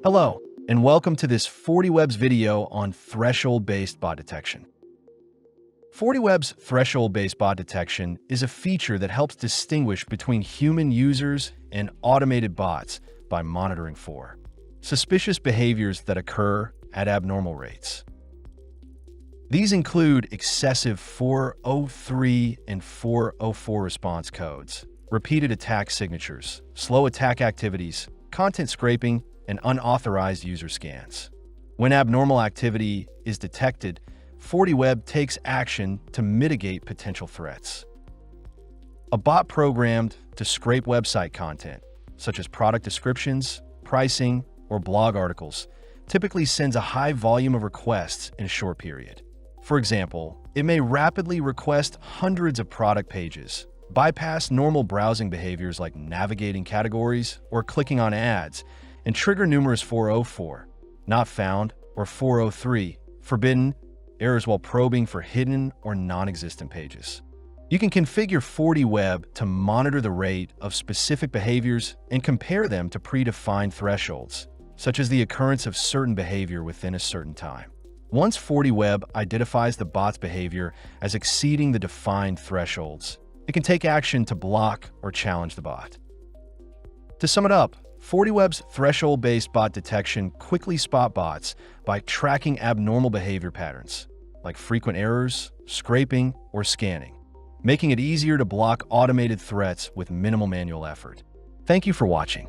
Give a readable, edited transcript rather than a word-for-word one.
Hello, and welcome to this FortiWeb's video on threshold-based bot detection. FortiWeb's threshold-based bot detection is a feature that helps distinguish between human users and automated bots by monitoring for suspicious behaviors that occur at abnormal rates. These include excessive 403 and 404 response codes, repeated attack signatures, slow attack activities, content scraping, and unauthorized user scans. When abnormal activity is detected, FortiWeb takes action to mitigate potential threats. A bot programmed to scrape website content, such as product descriptions, pricing, or blog articles, typically sends a high volume of requests in a short period. For example, it may rapidly request hundreds of product pages, bypass normal browsing behaviors like navigating categories or clicking on ads, and trigger numerous 404, not found, or 403, forbidden, errors while probing for hidden or non-existent pages. You can configure FortiWeb to monitor the rate of specific behaviors and compare them to predefined thresholds, such as the occurrence of certain behavior within a certain time. Once FortiWeb identifies the bot's behavior as exceeding the defined thresholds, it can take action to block or challenge the bot. To sum it up, FortiWeb's threshold-based bot detection quickly spot bots by tracking abnormal behavior patterns, like frequent errors, scraping, or scanning, making it easier to block automated threats with minimal manual effort. Thank you for watching.